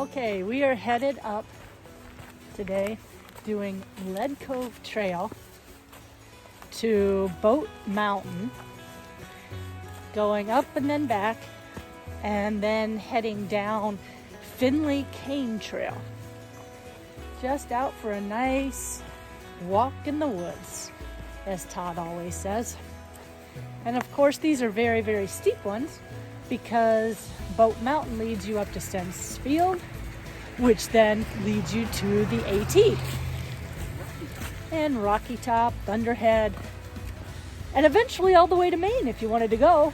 Okay, we are headed up today doing Lead Cove Trail to Bote Mountain, going up and then back, and then heading down Finley Cane Trail. Just out for a nice walk in the woods, as Todd always says. And of course, these are very, very steep ones because Bote Mountain leads you up to Stens Field, which then leads you to the AT. And Rocky Top, Thunderhead, and eventually all the way to Maine if you wanted to go.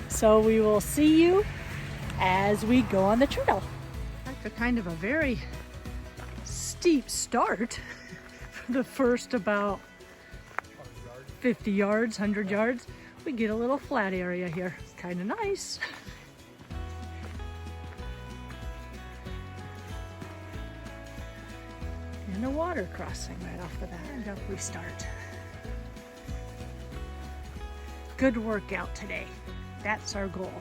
So we will see you as we go on the trail. After kind of a very steep start for the first about 50 yards, 100 yards, we get a little flat area here. It's kind of nice. And a water crossing right off the bat. And up we start. Good workout today. That's our goal.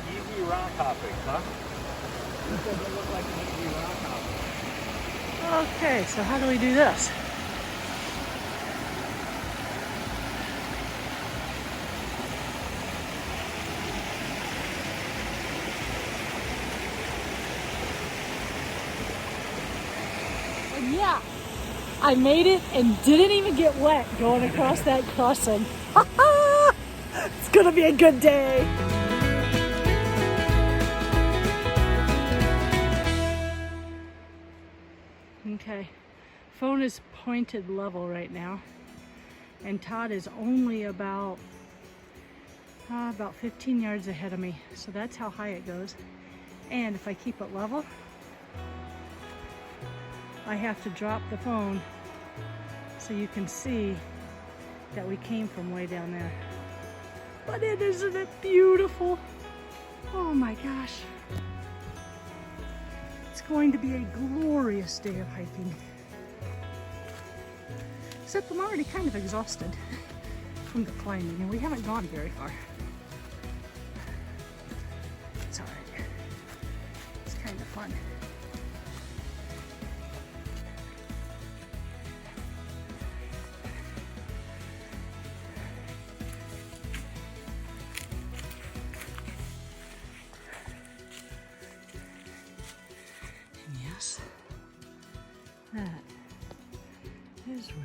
Easy rock hopping, huh? This doesn't look like an easy rock hopping. Okay, so how do we do this? And yeah, I made it and didn't even get wet going across that crossing. It's gonna be a good day. Okay, phone is pointed level right now, and Todd is only about 15 yards ahead of me, so that's how high it goes. And if I keep it level, I have to drop the phone so you can see that we came from way down there. But isn't it beautiful? Oh my gosh. It's going to be a glorious day of hiking. Except I'm already kind of exhausted from the climbing, and we haven't gone very far. It's all right. It's kind of fun. That is rare.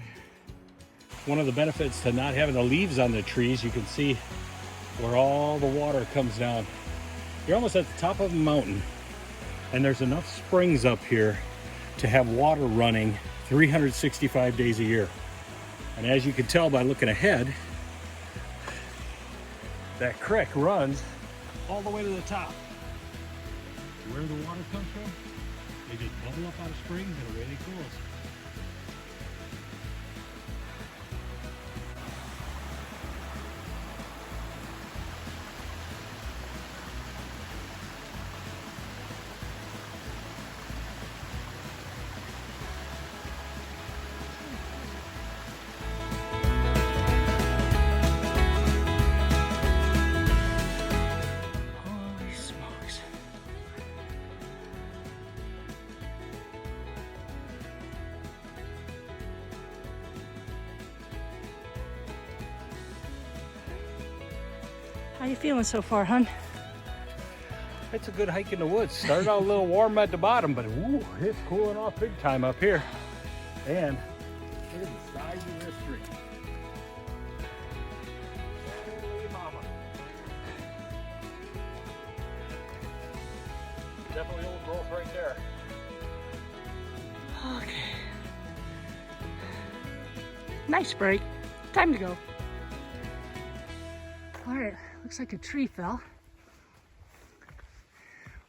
One of the benefits to not having the leaves on the trees, you can see where all the water comes down. You're almost at the top of a mountain, and there's enough springs up here to have water running 365 days a year. And as you can tell by looking ahead, that creek runs all the way to the top. Where the water comes from, they just bubble up out of springs and away it goes. Holy smokes. How you feeling so far, hon? It's a good hike in the woods. Started out a little warm at the bottom, but ooh, it's cooling off big time up here. And look at the size of this tree. Holy mama. Definitely old growth right there. Okay. Nice break. Time to go. All right, looks like a tree fell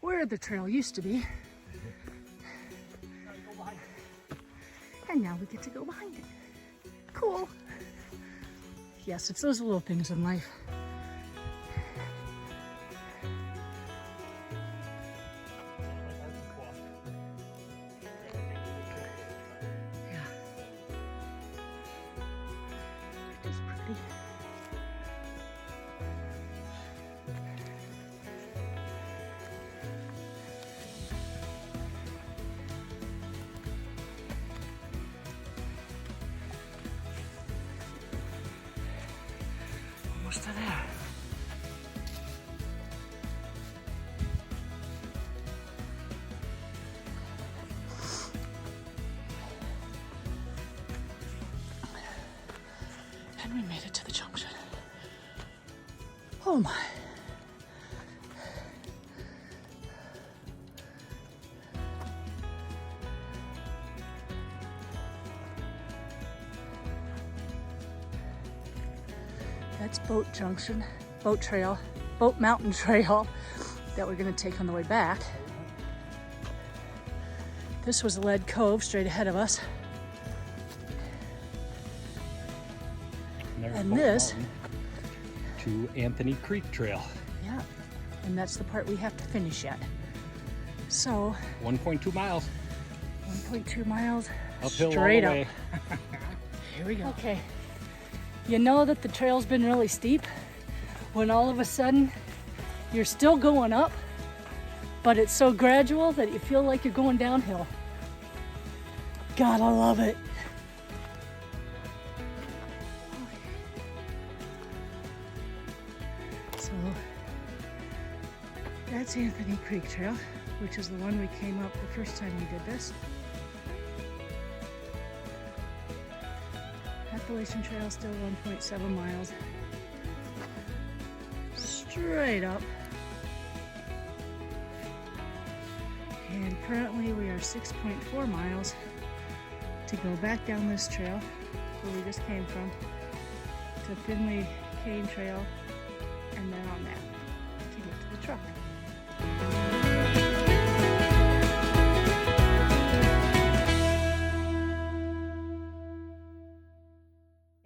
where the trail used to be. And now we get to go behind it. Cool. Yes, it's those little things in life. Yeah. It is pretty. Almost to there. And we made it to the junction. Oh my. That's Bote Junction, Bote Trail, Bote Mountain Trail that we're gonna take on the way back. This was Lead Cove straight ahead of us. There's And Bote this, Mountain to Anthony Creek Trail. yeah, and that's the part we have to finish yet. So 1.2 miles. 1.2 miles Uphill straight all the up. way. Here we go. Okay. You know that the trail's been really steep when all of a sudden you're still going up, but it's so gradual that you feel like you're going downhill. God, I love it. So that's Anthony Creek Trail, which is the one we came up the first time we did this. Appalachian Trail still 1.7 miles. Straight up. And currently we are 6.4 miles to go back down this trail where we just came from to Finley Cane Trail and then on that to get to the truck.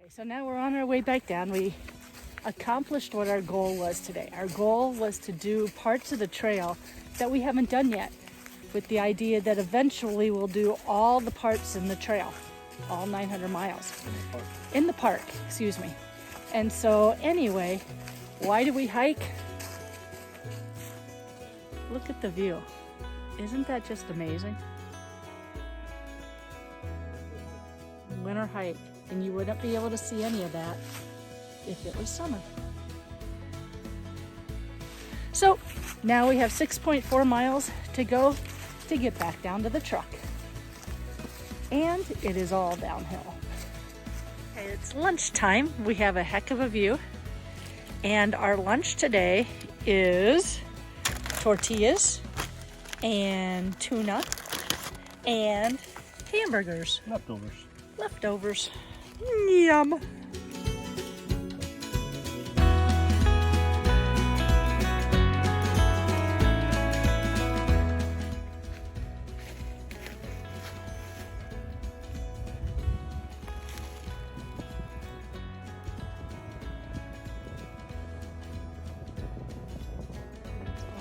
So now we're on our way back down. We accomplished what our goal was today. Our goal was to do parts of the trail that we haven't done yet, with the idea that eventually we'll do all the parts in the trail, all 900 miles. In the park, excuse me. And so anyway, why do we hike? Look at the view. Isn't that just amazing? Winter hike. And you wouldn't be able to see any of that if it was summer. So now we have 6.4 miles to go to get back down to the truck. And it is all downhill. Okay, it's lunchtime. We have a heck of a view. And our lunch today is tortillas and tuna and hamburgers. Leftovers. Yum.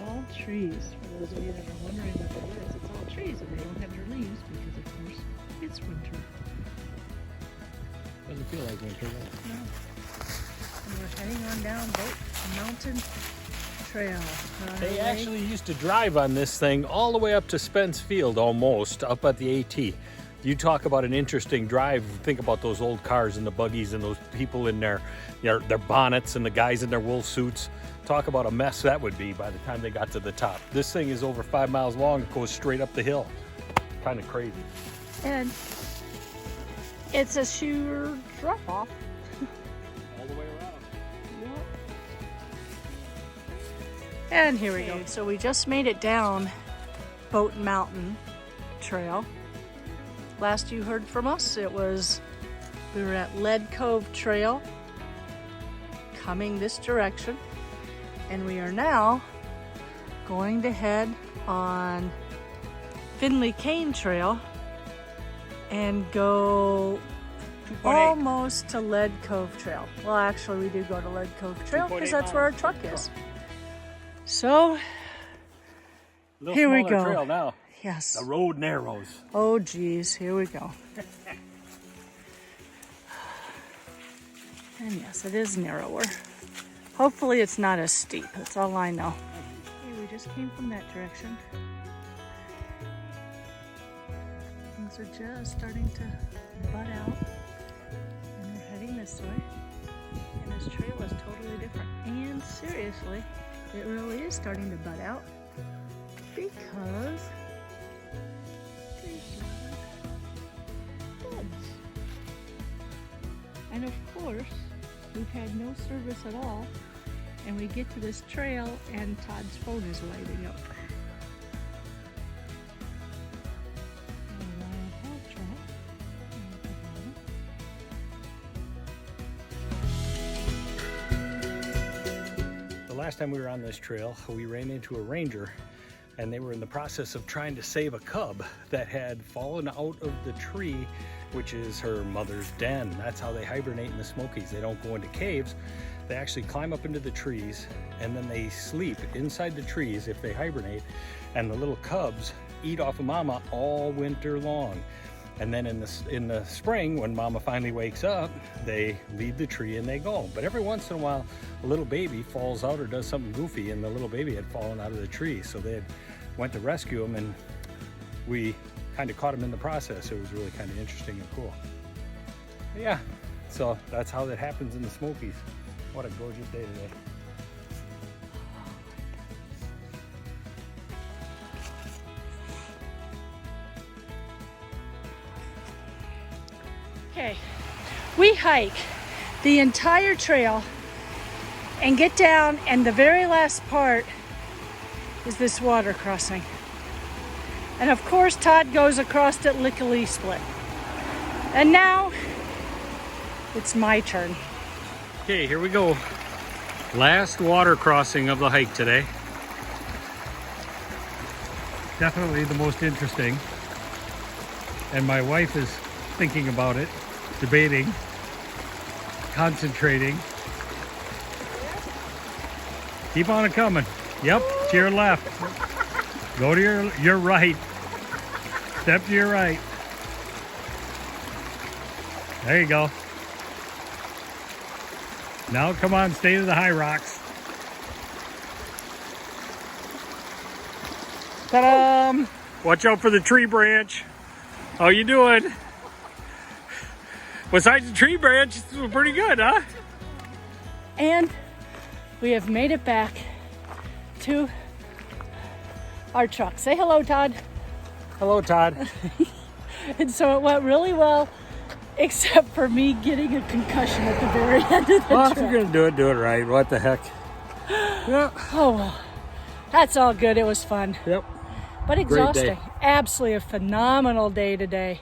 All trees. For those of you that are wondering what that is, it's all trees and they don't have their leaves because, of course, it's winter. Doesn't feel like winter though. No. And we're heading on down Bote Mountain Trail. They actually used to drive on this thing all the way up to Spence Field, almost up at the AT. You talk about an interesting drive. Think about those old cars and the buggies and those people in their bonnets and the guys in their wool suits. Talk about a mess that would be by the time they got to the top. This thing is over 5 miles long. It goes straight up the hill. Kind of crazy. And it's a sheer drop off. All the way around. And here we go. So we just made it down Bote Mountain Trail. Last you heard from us, we were at Lead Cove Trail, coming this direction, and we are now going to head on Finley Cane Trail and go almost to Lead Cove Trail. Well, actually, we do go to Lead Cove Trail because that's where our truck is. So here we go. Trail now. Yes. The road narrows. Oh, geez, here we go. And yes, it is narrower. Hopefully it's not as steep. That's all I know. Okay, we just came from that direction. Things are just starting to bud out. And we're heading this way. And this trail is totally different. And seriously, it really is starting to bud out. Because there's buds. And of course, we've had no service at all, and we get to this trail and Todd's phone is lighting up. The last time we were on this trail, we ran into a ranger, and they were in the process of trying to save a cub that had fallen out of the tree, which is her mother's den. That's how they hibernate in the Smokies. They don't go into caves. They actually climb up into the trees, and then they sleep inside the trees if they hibernate, and the little cubs eat off of mama all winter long. And then in the spring, when mama finally wakes up, they leave the tree and they go. But every once in a while, a little baby falls out or does something goofy, and the little baby had fallen out of the tree. So they went to rescue him, and we kind of caught him in the process. It was really kind of interesting and cool. But yeah, so that's how that happens in the Smokies. What a gorgeous day today. Okay, we hike the entire trail and get down, and the very last part is this water crossing. And of course, Todd goes across it lickety split. And now it's my turn. Okay, here we go. Last water crossing of the hike today. Definitely the most interesting. And my wife is thinking about it, debating, concentrating. Keep on it coming. Yep, to your left. Go to your right. Step to your right. There you go. Now come on, stay to the high rocks. Ta-da! Watch out for the tree branch. How you doing? Besides the tree branch, it's pretty good, huh? And we have made it back to our truck. Say hello, Todd. Hello, Todd. And so it went really well, except for me getting a concussion at the very end of the Well, if trip. you're gonna do it right. What the heck? Yep. Oh, well, that's all good. It was fun, Yep. but Great day. exhausting. Absolutely a phenomenal day today.